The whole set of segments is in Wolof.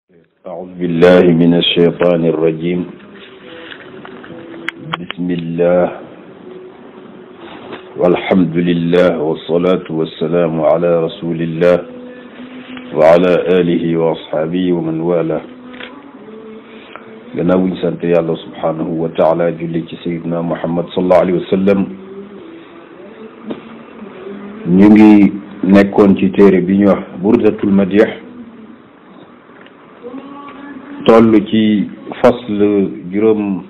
أعوذ بالله من الشيطان الرجيم. بسم الله والحمد لله والصلاة والسلام على رسول الله وعلى آله وأصحابه ومن والاه. gannaaw bu ñu sant yàlla subhanahu wa taala julli ci sayyidina Muhammad sallallahu alayhi wa sallam, ñu ngi nekkoon ci téere bi ñu wax Burdatul Madih, toll ci fasl juróom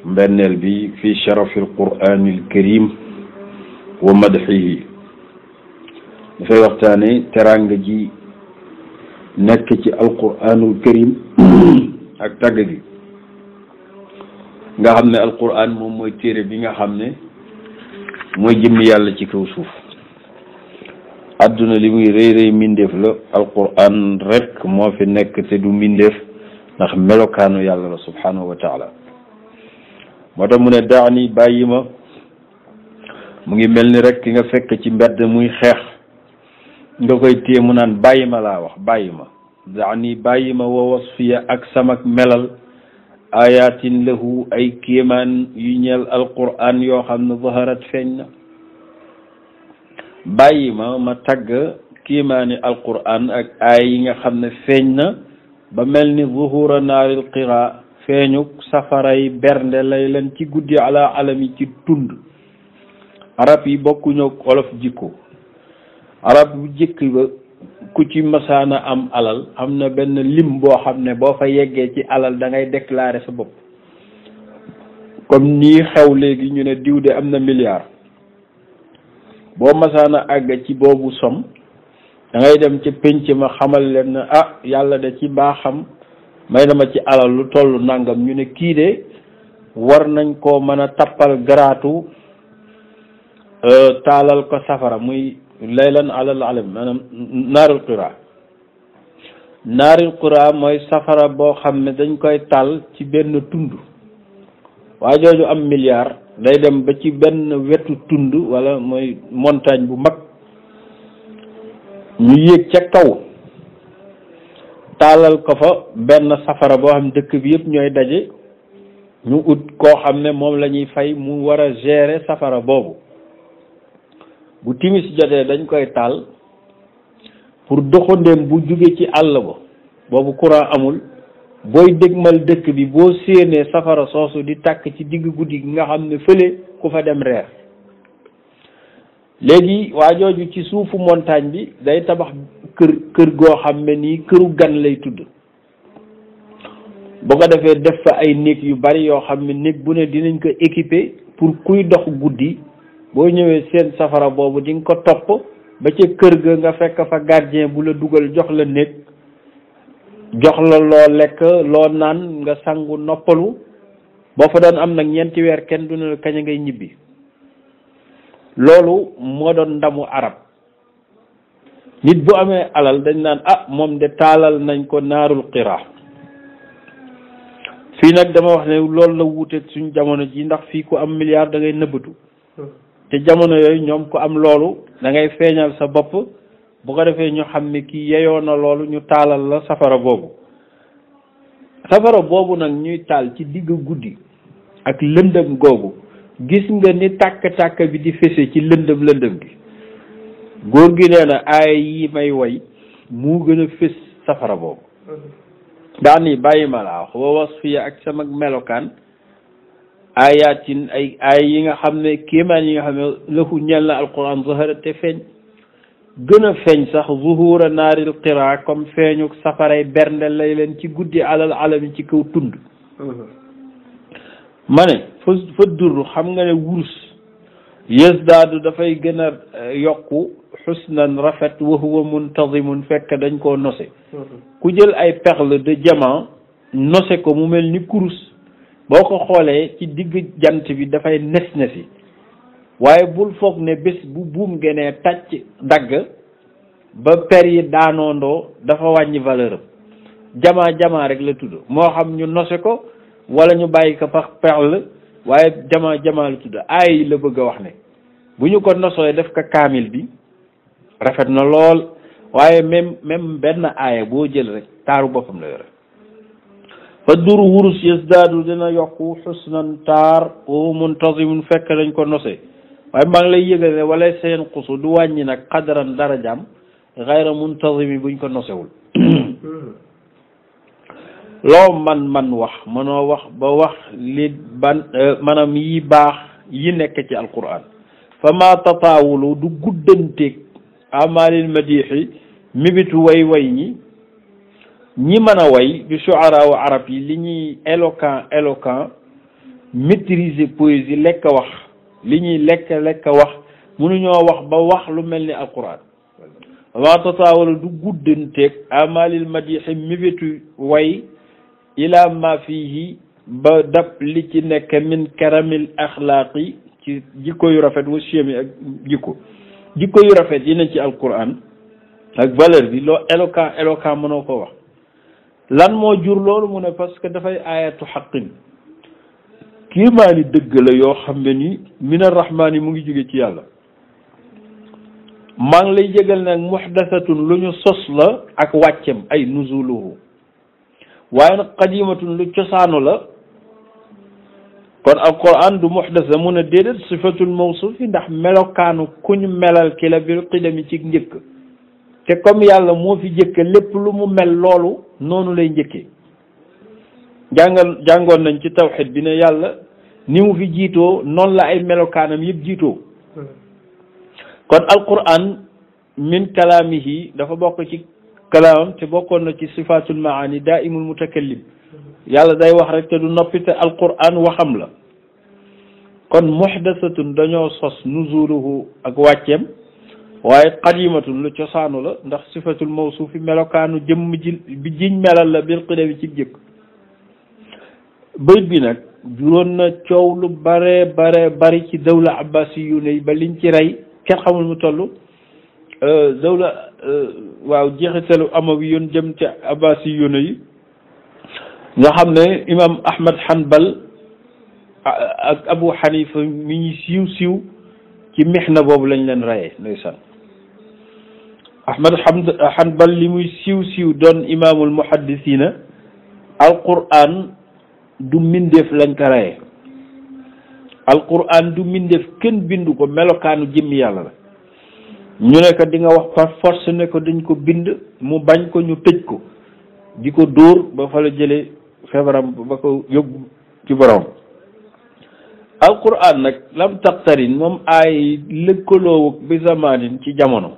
mbenneel bi fi sharafi alqur'ani alkarim wa madxihi. dafay waxtaane teranga ji nekk ci alqur'anul karim ak tàgg gi nga xam ne alqur'an moom mooy téere bi nga xam ne mooy jëmmi yàlla ci kaw suuf. adduna li muy rëy rëy mbindeef la, alquran rek moo fi nekk te du mbindeef, ndax melokaanu yàlla la subhanahu wa taala. moo tax mu ne daani bàyyi ma, mu ngi mel ni rek ki nga fekk ci mbedd muy xeex nga koy téye mu naan bàyyi ma laa wax, bàyyi ma. daani bàyyi ma wa wasfiya ak samak melal ayatin lahu ay kéemaan yu ñeel alquran yoo xam ne zaharat feeñ na. bàyyi ma tagg kiimaani alquran ak aay yi nga xam ne feeñ na ba mel ni zuhura naaril qira, feeñuk safaray bernde lay leen ci guddi ala alami ci tund. arab yi bokkuñu olof jikko. arab bu jëkk ba ku ci masaana am alal am na benn lim boo xam ne boo fa yeggee ci alal da ngay déclarer sa bopp. comme nii xew léegi ñu ne diw de am na milliard, boo masaana àgg ci boobu som da ngay dem ci pénc ma xamal leen ne yàlla de ci baaxam may dama ci alal lu toll nangam, ñu ne kii de war nañ koo mën a tappal garaatu taalal ko safara muy laylan alal alam, maanaam naarul qura. naarul qura mooy safara boo xam ne dañ koy taal ci benn tund. waa jooju am milliard day dem ba ci benn wetu tund wala mooy montagne bu mag, ñu yéeg ca kaw taalal ko fa benn safara boo xam dëkk bi yëpp ñooy daje, ñu ut koo xam ne moom la ñuy fay mu war a gérer safara boobu. bu timis jotee dañ koy taal pour doxandéem bu jóge ci àll ba, boobu courant amul, booy dégmal dëkk bi boo séenee safara soosu di tàkk ci digg guddi gi nga xam ne fële ku fa dem reer. léegi waa jooju ci suufu montagne bi day tabax kër goo xam ne nii këru gan lay tudd. boo ko defee def fa ay néeg yu bari yoo xam ne néeg bu ne dinañ ko équiper pour kuy dox guddi boo ñëwee seen safara boobu di nga ko topp ba ca kër ga nga fekk fa gardien bu la dugal jox la néeg, jox la loo lekk loo naan nga sangu noppalu. boo fa doon am nag 4 weer kenn du ne la kañ a ngay ñibbi. loolu moo doon ndamu arab. nit bu amee alal dañ naan moom de taalal nañ ko naarul qira. fii nag dama wax ne loolu la wuuteeg suñ jamono ji, ndax fii ku am milliard da ngay nëbbatu. te jamono yooyu ñoom ku am loolu da ngay feeñal sa bopp, bu ko defee ñu xam ne kii yeyoo na loolu, ñu taalal la safara boobu. safara boobu nag ñuy taal ci digg guddi ak lëndëm googu, gis nga ni tàkk-tàkk bi di fese ci lëndëm gi. góor gi nee na aay yi may woy mu gën a fés safara boobu. daani bàyyi ma laa wax wa wasfiya ak sama melokaan ayatin ay yi nga xam ne kéemaan yi nga xam ne lahu ñel na alquran zahara te feeñ, gën a feeñ sax zuhura naaril qira, comme feeñu safaray bernde lay leen ci guddi alal alami ci kaw tund. ma ne fa dur xam nga ne wurus yasdaadu dafay gën a yokku xusnan rafet wa huwa muntazimun fekk dañ koo nose. ku jël ay perle de diamant nose ko mu mel ni kurus, boo ko xoolee ci digg jant bi dafay nes-nesi, waaye bul foog ne bés bu buum genee tàcc dagg ba per yi daanoondoo dafa wàññi valeur am. jamaa rek la tudd, moo xam ñu nose ko wala ñu bàyyi ko par perle, waaye jamaa la tudd. aay la bëgg a wax ne bu ñu ko nosooy def ko kaamil bi rafet na lool, waaye même benn aaya boo jël rek taaru boppam la yore fa dur wurus yasdaadu dina yokku xusnan taar wa muntazimun fekk dañ ko nose waaye maa ngi lay yëgal ne wala seen xusu du wàññi nag xadaran darajaam xayra muntazimi buñ ko nosewul loo man wax mënoo wax ba wax li ban maanaam yi baax yi nekk ci alquran fa ma tataawulu du guddanteeg amalil madixi mibitu way ñi mën a way du shuara wa arab yi li ñuy éloquent maîtriser poésie lekk wax li ñuy lekk wax mënuñoo wax ba wax lu mel ni alquran fa ma tataawulu du guddanteeg amalil madixi mibitu way ila ma fihi ba dab li ci nekk min karamil axlaaqi ci jikko yu rafet wa chemi ak jikko yu rafet yi ne ci alquran ak valeur bi loo éloquent mënoo ko wax lan moo jur loolu mu ne parce que dafay ayatu xaqin kiimaani dëgg la yoo xam ne ni min arrahmaani mu ngi jóge ci yàlla maa ngi lay jégal nag muhdasatun lu ñu sos la ak wàccem ay nuzuluhu waaye nag qadimatun lu cosaanu la kon alquran du muhdasa mun a déedéet sifatul mawsuuf yi ndax melokaanu kuñ melal ki la bil qidami ci njëkk te comme yàlla moo fi jëkk lépp lu mu mel loolu noonu lay njëkkee jàngoon nañ ci tawxid bi ne yàlla ni mu fi jiitoo noonu la ay melokaanam yëpp jiitoo kon alquran min kalaamihi dafa bokk ci kalaamam te bokkoon na ci sifatul maani daaimul mutakallim yàlla day wax rek te du noppi te alquran waxam la kon muhdasatun dañoo sos nuzuluhu ak wàcceem waaye qadimatun lu cosaanu la ndax sifatul mawsuufi melokaanu jëmm ji bi jiñ melal la bil qidami ci jëkk bayit bi nag juróon na coow lu bari ci dawla abbasi yu ne ba liñ ci rey kenn xamul mu toll dawla waaw jeexitalu amawi yoon jëm ci abbasi yu ne yi nga xam ne imam ahmad hanbal ak abu hanifa mi ñu siiw ci mihna boobu lañ leen reyee ndeysaan ahmad hanbal li muy siiw doon imaamul muhaddisina alquran du mbindeef lañ ko reyee alquran du mbindeef kenn bindu ko melokaanu jëmmi yàlla la ñu ne ko di nga wax par force ne ko dañ ko bind mu bañ ko ñu tëj ko di ko dóor ba fa la jëlee feebaram ba ko yóbbu ci borom alquran nag lam taqtarin moom ay lëkkaloowul bi zamanin ci jamono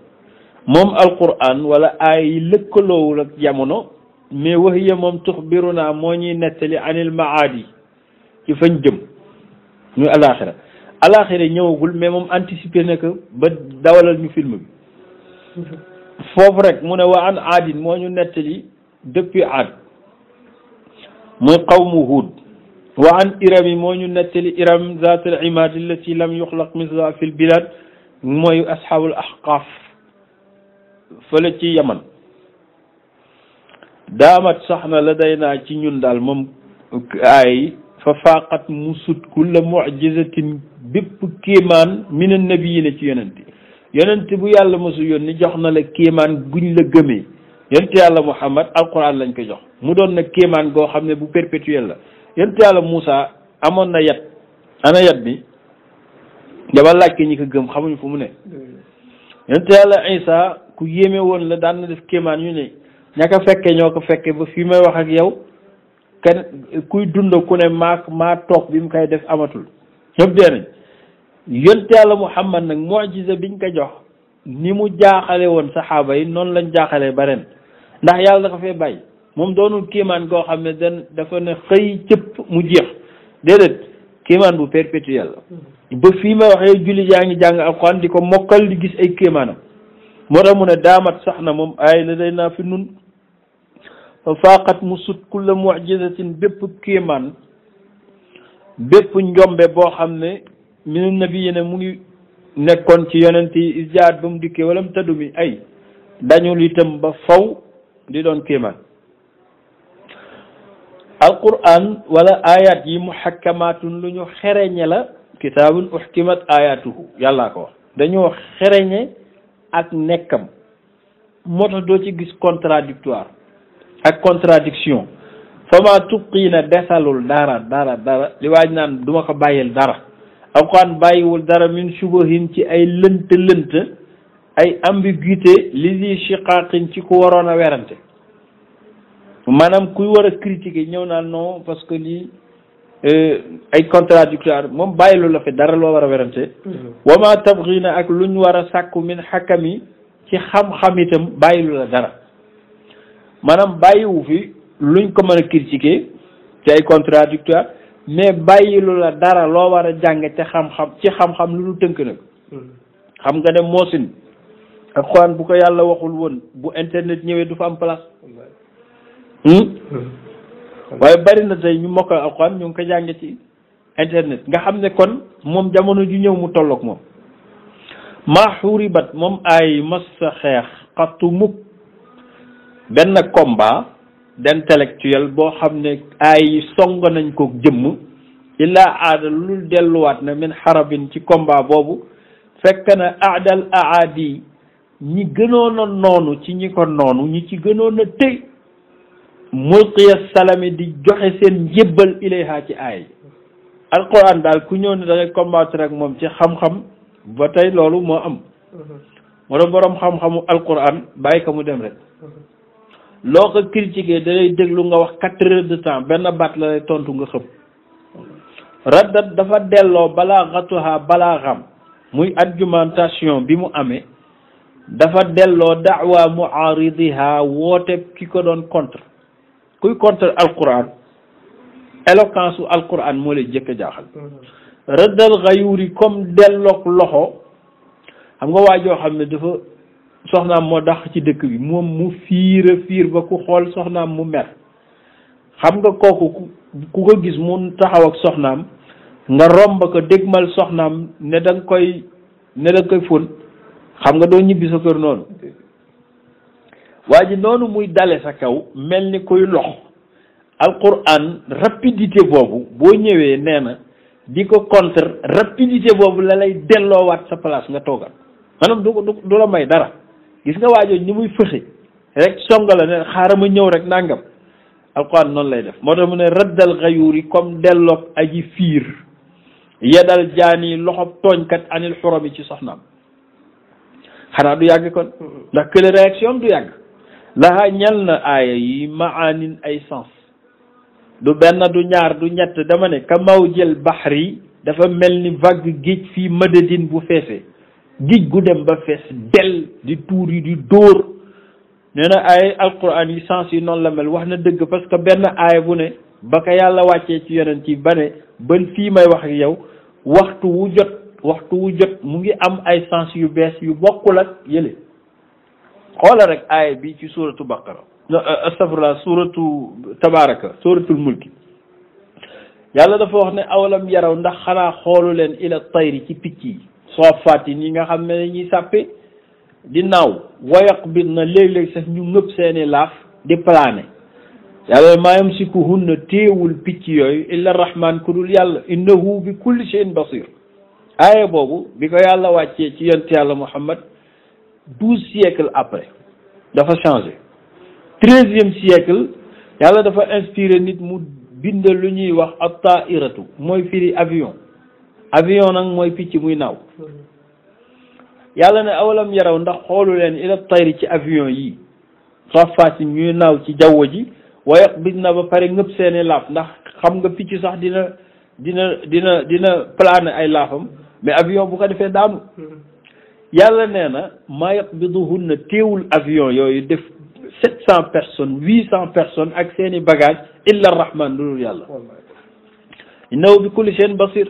moom alquran wala ay lëkkaloowul ak jamono mais waxiya moom tuxbiruna moo ñuy nettali anil maadi ci fañ jëm ñu alaxira ñëwagul mais moom anticipé na ko ba dawalal ñu film bi foofu rek mu ne wa an aadin moo ñu nettali depuis aad muy qawmu Huud wa an irami moo ñu nettali iram zaatul imaad allati lam yuxlaq misluha fil bilad mooy asxaabul ahqaaf fële ci yaman daamat sax na la day naa ci ñun daal moom ay fa faaqat mu sut kulla mu'jizatin bépp kéemaan min annabiyina ci yonent bu yàlla mosu yónni jox na la kéemaan guñ la gëmee yonent yàlla Muhammad alquran lañ ko jox mu doon na kéemaan goo xam ne bu perpétuel la yonent yàlla Moussa amoon na yat ana yat bi dama laaj ko ñi ko gëm xamuñ fu mu ne yonent yàlla Isa ku yéeme woon la daan na def kéemaan yu ne ña ko fekke ñoo ko fekke ba fii may wax ak yow kenn kuy dund ku ne maa toog bi mu koy def amatul ñëpp dee nañ yonent yàlla Muhammad nag mu'jiza biñ ko jox ni mu jaaxale woon saxaaba yi noonu lañ jaaxalee ba ren ndax yàlla dafa fee bàyyi moom doonul kéemaan goo xam ne dafa ne xëy cëpp mu jeex déedéet kéemaan bu perpétuel la ba fii may waxee julli yaa ngi jàng alxuraan di ko mokkal di gis ay kéemaanam moo tax mu ne daamat sax na moom ay la day naa fi nun fa faaqat mu sut kulla mu'jizatin bépp kéemaan bépp njombe boo xam ne min nabiyina mu ngi nekkoon ci yonent yi isjaat ba mu dikkee wala mu tëddu mi ay dañul itam ba faw di doon kéemaan alquran wala ayat yi muhakkamaatun lu ñu xereñe la kitaabun uhkimat ayatuhu yàllaa ko wax dañoo xereñe ak nekkam moo tax doo ci gis contradictoire ak contradiction fama tubqiina desalul dara li waaj naan duma ko bàyyil dara alquran bàyyiwul dara min subahin ci ay lënt ay ambiguïté li di shiqaqin ci ku waroon a werante maanaam kuy war a critiquer ñëw naan non parce que lii ay contradictoire moom bàyyilu la fi dara loo war a werante wama tabghina ak luñ war a sàkku min xakami ci xam-xam itam bàyyilu la dara maanaam bàyyiwu fi luñ ko mën a critiquer ci ay contradictoire mais bàyyilu la dara loo war a jàng ca xam-xam ci xam-xam lu tënk nag xam nga ne moosin ak xuraan bu ko yàlla waxul woon bu internet ñëwee du fa am place waaye bari na tey ñu mokkal alxuraan ñu ngi ko jànge ci internet nga xam ne kon moom jamono ju ñëw mu tolloog moom maa xuribat moom ay mas sa xeex xattu mukk benn combat d'intellectuel boo xam ne ay song nañ ko jëmm illaa aada lu delluwaat na min xarabin ci combat boobu fekk na aadal aadi ñi gënoon a noonu ci ñi ko noonu ñi ci gënoon a tëy mulqiya salami di joxe seen njébbal ilayha ci aay alquran daal ku ñëw ne da ngay combattre ak moom ci xam-xam ba tey loolu moo am moo doon boroom xam-xamu alquran bàyyi ko mu dem rek loo ko critiqué da lay déglu nga wax 4 heures de temps benn baat la lay tontu nga xëpp raddat dafa delloo balaaxatuha balaaxam muy argumentation bi mu amee dafa delloo da'wa mu'aridiha woote ki ko doon contre kuy contre alquran éloquence u alquran moo lay jëkk a jaaxal rëddal xayuri comme delloog loxo xam nga waa joo xam ne dafa soxnaam moo dàq ci dëkk bi moom mu fiir ba ku xool soxnaam mu mer xam nga kooku ku ko gis mu taxaw ak soxnaam nga romb ko dégmal soxnaam ne da nga koy fóon xam nga doo ñibbi sa kër noonu waa ji noonu muy dale sa kaw mel ni kuy lox alquran rapidité boobu boo ñëwee nee na di ko contre rapidité boobu la lay delloowaat sa place nga toogal maanaam du la may dara gis nga waajoo ni muy fëxe rek songa la ne xaaral ma ñëw rek nangam alquran noonu lay def moo tax mu ne raddal xayuur yi comme delloog aji fiir yedal jaani loxob tooñkat anil xurami ci soxnaam xanaa du yàgg kon ndax que réaction du yàgg laxaa ñal na aaya yi maanin ay sens du benn du ñaar du ñett dama ne ka maw jël baxri dafa mel ni vague géej fii madadin bu feesee géej gu dem ba fees del di tuur yi di dóor nee na ay alquran yi sens yi noonu la mel wax na dëgg parce que benn aaya bu ne ba ko yàlla wàccee ci yonent yi ba ne ba fii may wax ak yow waxtu wu jot mu ngi am ay sens yu bees yu bokkul ak yële xoola rek aaya bi ci suratu baqara astafurlah suratu tabaraka suratul mulki yàlla dafa wax ne awalam yaraw ndax xanaa xoolu leen ila tayri ci picc yi soofatin yi nga xam ne ñuy sàppe di naaw wayoq bi na léeg-léeg sax ñu ngëpp seeni laaf di plané yàlla maa yamsikuhunna téewul picc yooyu illa rahman ku dul yàlla innahu bi kulli shay'in basir aaya boobu bi ko yàlla wàccee ci yonent yàlla Muhammad 12 siècles après dafa changé 13e siècle yàlla dafa inspiré nit mu bind lu ñuy wax at-ta'iratu mooy firi avion nag mooy picc muy naaw yàlla ne awalam yaraw ndax xoolu leen ila tayri ci avion yi safaati ñuy naaw ci jaww ji wayoq bi na ba pare ngëpp seeni laaf ndax xam nga picc sax dina plané ay laafam mais avion bu ko defee daanu yàlla nee na maa yaqbiduhunna téewul avion yooyu def 700 personnes 800 personnes ak seeni bagage illa rahman dulul yàlla innahu bi kulli shay'in basir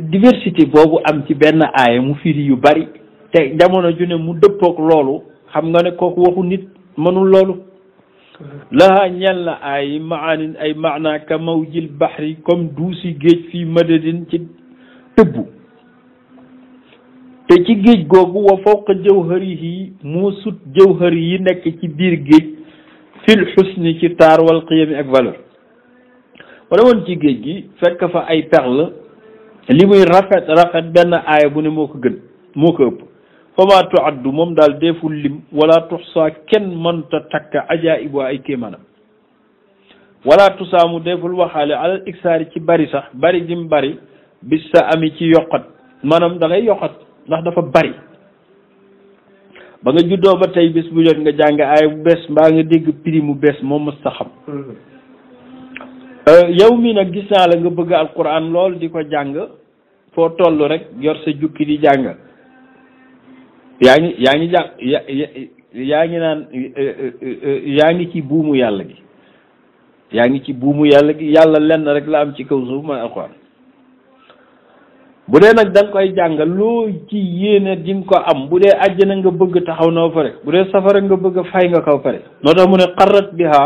diversité boobu am ci benn aaya mu firi yu bari te jamono ju ne mu dëppook loolu xam nga ne kooku waxu nit mënul loolu laha ñel na ay maanin ay maana ka mawjil bahri comme duusi géej fii madadin ci tëbbu te ci géej googu wa fawqa jawharihi moo sut jawhari yi nekk ci biir géej fil xusni ci taar wal qiyami ak valeur wala woon ci géej gi fekk fa ay perle li muy rafet benn aaya bu ne moo ko ëpp fama tuaddu moom daal deful lim wala tuxsa kenn mënta takk ajaibu ay kéemanam wala tusaamu deful waxaale alal iksaari ci bari sax bari dim bari bis sa ami ci yokkat maanaam da ngay yokkat ndax dafa bari ba nga juddoo ba tey bés bu jot nga jàng aaya bu bees mbaa nga dégg prix mu bees moom mës ta xam yow mi nag gis naa la nga bëgg alquran lool di ko jàng foo toll rek yor sa jukki di jàng yaa ngi jàng yaa ngi naan yaa ngi ci buumu yàlla gi yaa ngi ci buumu yàlla gi yàlla lenn rek la am ci kaw suuf mooy alquran bu dee nag da nga koy jàng loo ci yéene di nga ko am bu dee àjjana nga bëgg taxaw na pare bu dee safara nga bëgg fay nga kaw pare moo tax mu ne xarrat biha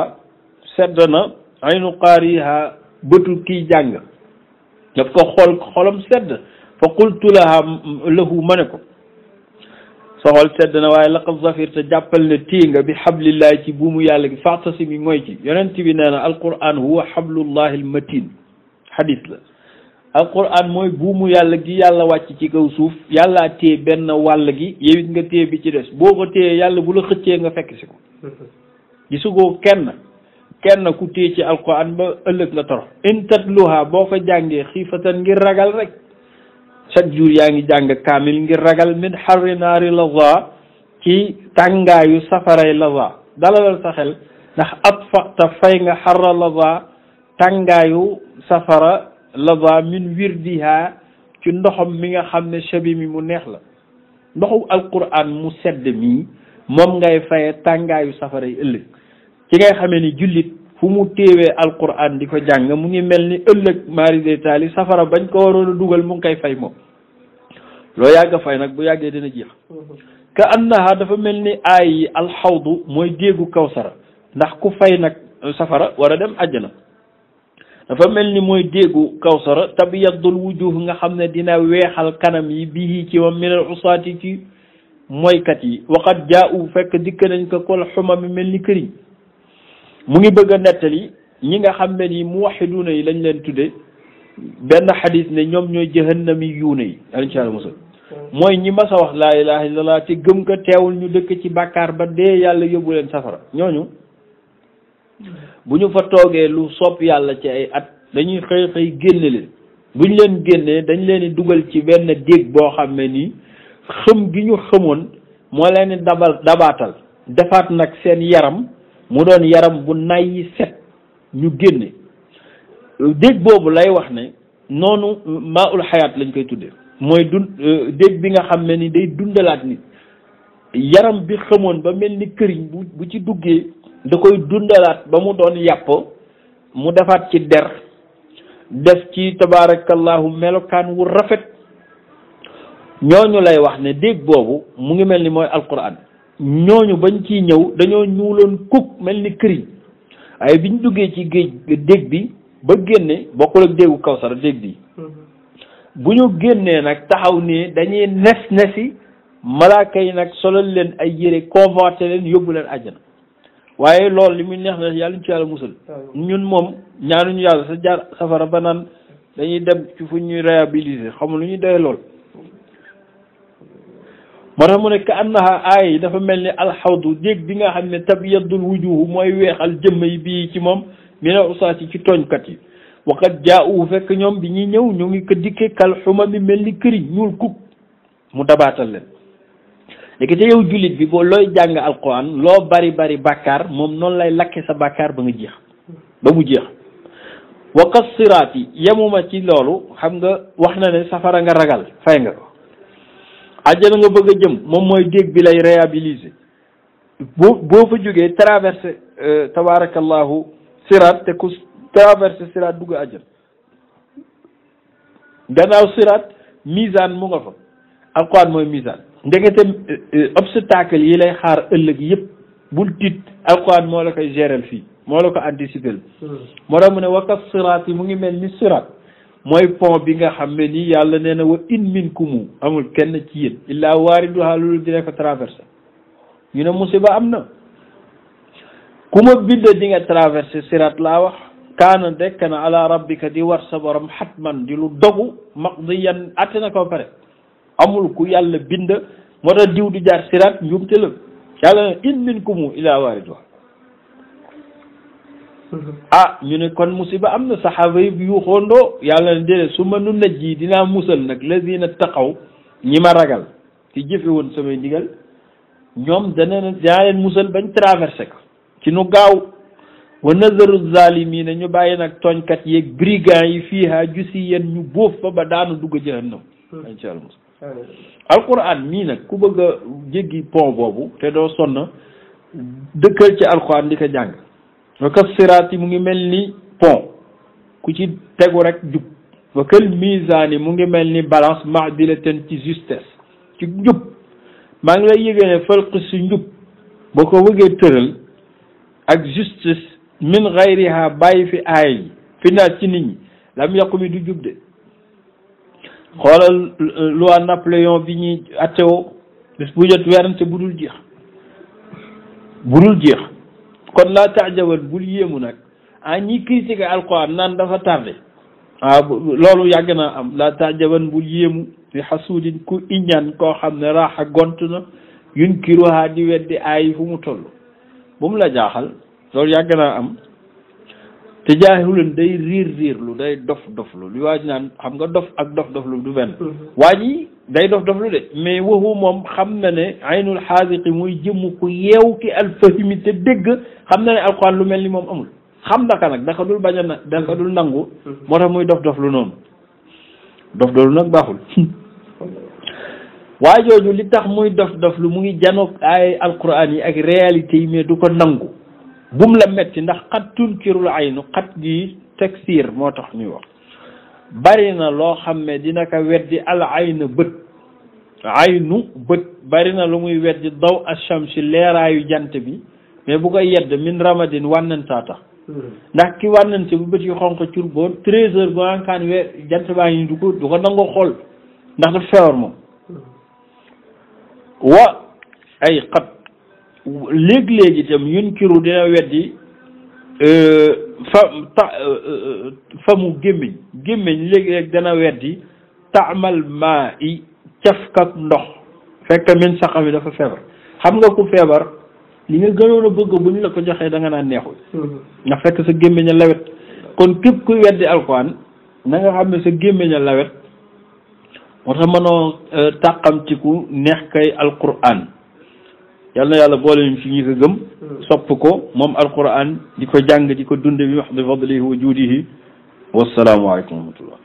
sedd na aynu qaariha bëtu kiy jàng daf ko xolam sedd fa qultu lahu ma ne ko sa xol sedd na waaye laqad zafirta jàppal ne téye nga bi hablillahi ci buumu yàlla gi fa'tasimi mooy ci yonent bi nee na alquran huwa hablullahi almatin hadis la alquran mooy buumu yàlla gi yàlla wàcc ci kaw suuf yàllaa téye benn wàll gi yow it nga téye bi ci des boo ko téye yàlla bu la xëccee nga fekk si ko gisugoo kenn ku téye ci alquran ba ëllëg nga torox in tatluha boo ko jàngee xiifatan ngir ragal rek chaque jour yaa ngi jàng kaamil ngir ragal min xarri naari laza ci tàngaayu safaray laza dalalal sa xel ndax atfaqta fay nga xarra laza tàngaayu safara laza min wirdiha ci ndoxam mi nga xam ne shabi mi mu neex la ndoxu alquran mu sedd mii moom ngay faye tàngaayu safara yi ëllëg ci ngay xamee ni jullit fu mu téewee alquran di ko jàng mu ngi mel ni ëllëg mari de taali safara bañ ko waroon a dugal mu ngi koy fay moom loo yàgg a fay nag bu yàggee dina jeex ka annaha dafa mel ni aay yi alxawdu mooy déegu kawsara ndax ku fay nag safara war a dem àjjana dafa mel ni mooy déegu kawsara tabiyaddul wujuh nga xam ne dina weexal kanam yi bii ci moom minal usaati ci moykat yi waqat jaa'u fekk dikk nañ ko kol xuma mi mel ni këriñ mu ngi bëgg a nettali ñi nga xam ne ni muwaxiduuna yi lañ leen tudde benn xadis ne ñoom ñooy jahannami yuuna yi insha Allah musal mooy ñi mas a wax laa ilaha illallah te gëm ko teewul ñu dëkk ci bàkkaar ba dee yàlla yóbbu leen safara ñooñu bu ñu fa toogee lu sopp yàlla ci ay at dañuy xëy génne leen buñ leen génnee dañ leen di dugal ci benn déeg boo xam ne nii xëm gi ñu xëmoon moo leen di dabaatal defaat nag seen yaram mu doon yaram bu nay set ñu génne déeg boobu lay wax ne noonu maa ul xayaat lañ koy tuddee mooy déeg bi nga xam ne ni day dundalaat nit yaram bi xamoon ba mel ni këriñ bu ci duggee da koy dundalaat ba mu doon yàpp mu defaat ci der def ci tabaarakallahu melokaan wu rafet ñooñu lay wax ne déeg boobu mu ngi mel ni mooy alquran ñooñu bañ ciy ñëw dañoo ñuuloon kuk mel ni këriñ waaye biñ duggee ci géej déeg bi ba génne bokkul ak déegu kawsara déeg bi bu ñu génnee nag taxaw nii dañuy nesi malaaka yi nag solal leen ay yére convoité leen yóbbu leen àjjana waaye loolu li muy neex na yàlla ñu ci yàlla musal ñun moom ñaanuñu yàlla sa jaar safara ba naan dañuy dem ci fu ñuy réhabiliter xamul lu ñuy doyee lool moo tax mu ne ka annaha aay yi dafa mel ni alxawdu déeg bi nga xam ne tabyaddul wujuhu mooy weexal jëmm yi bii ci moom mina usaati ci tooñkat yi waqat jaa'u fekk ñoom bi ñuy ñëw ñu ngi ko dikke kal xuma mi mel ni këriñ ñuul kub mu dabaatal leen léegi te yow jullit bi boo looy jàng alquran loo bari bàkkaar moom noonu lay lakke sa bàkkaar ba nga jeex ba mu jeex waqat siraat yi yemuma ci loolu xam nga wax na ne safara nga ragal fay nga ko àjjana nga bëgg a jëm moom mooy déeg bi lay réhabiliter boo fa jógee traversé tabarakallahu siraat te ku traversé siraat dugg àjjana gannaaw siraat misaan mu nga fa alquran mooy misaan ndekete obstacle yi lay xaar ëllëg yëpp bul tiit alquran moo la koy gérer fii moo la ko anticiper moo tax mu ne wakkas siraat yi mu ngi mel ni siraat mooy pont bi nga xam ne nii yàlla nee na wa in minkumu amul kenn ci yéen illaa waariduhaa loolu dina ko traversé ñu ne musiba am na ku ma bind di nga traversé siraat laa wax kaana dekk na ala rabbika di war sa borom xatman di lu dogu maqdiyan atte na ko pare amul ku yàlla bind moo tax diw du jaar siraat njuumte la yàlla ne in minkum illa waariduha ah ñu ne kon musiba am na saxaaba yi yu xoondoo yàlla ne déedéet su ma nu najji dinaa musal nag lazina taqaw ñi ma ragal ci jëfe woon samay ndigal ñoom dinaa leen musal bañ traversé ko ci nu gaaw wa nazaru zalimina ñu bàyyi nag tooñkat yeeg brigand yi fiiha jusiyan ñu bóof fa ba daanu dugg jahannam insha allah alquran mii nag ku bëgg a jéggi pont boobu te doo sonn dëkkal ci alquran di ko jàng wa ka siraat yi mu ngi mel ni pont ku ci tegu rek jub wa kal misaani mu ngi mel ni balance maadilaten ci justesse ci njub maa ngi lay yëgee ne falq si njub boo ko bëggee tëral ak justice min gayriha bàyyi fi aay yi fi naat ci nit ñi lam yàqu mi du jub de xoolal loi Napoléon bi ñuy attewoo bés bu jot werante bu dul jeex kon laa taajaban bul yéemu nag ñi critiqué alquran naan dafa tardé loolu yàgg naa am laa taajaban bul yéemu fi xasuudin ku iñaan koo xam ne raaxa gont na yunkiruha di weddi aay fu mu toll bu mu la jaaxal loolu yàgg naa am te jaahiluun day riirlu day dof-doflu li waaj naan xam nga dof ak dof-doflu du benn waa ji day dof-doflu de mais waxu moom xam na ne aynul xaasiqi muy jëmm ku yeew ki alfahimi te dégg xam na ne alxuraan lu mel ni moom amul xam naka nag dafa dul bañ a dafa dul nangu moo tax muy dof-doflu noonu dof-doflu nag baaxul waa jooju li tax muy dof-doflu mu ngi janoog ay alxuraan yi ak réalité yi mais du ko nangu bum la metti ndax xat tunkirul aynu xat gi taksiir moo tax ñuy wax bari na loo xam ne dina ko weddi al ayna aynu bët bari na lu muy weddi daw ashamsi leeraayu jant bi mais bu koy yedd min ramadin wànnantaa tax ndax ki wànnante bu bët yi xonq cur boo 13 heures ba ankaan weer jant baa ngi du ko nangoo xool ndax daf feewar moom wa ay xat léeg-léeg itam yunkiru dina weddi fa mu gémmiñ léeg-léeg dana weddi taamal maa i cafkak ndox fekk min saqa bi dafa feebar xam nga ku feebar li nga gënoon a bëgg bu ñu la ko joxee da nga naan neexul ndax fekk sa gémmiñ a lawet kon képp kuy weddi alxuraan na nga xam ne sa gémmiñ a lawet moo tax mënoo tàqamtiku neex kay alxuraan yal na yàlla boole ñu ci ñi ko gëm sopp ko moom alquran di ko jàng di ko dunde bi wax bi fadlihi wa juudihi wassalaamu aleykum wa rahmatullah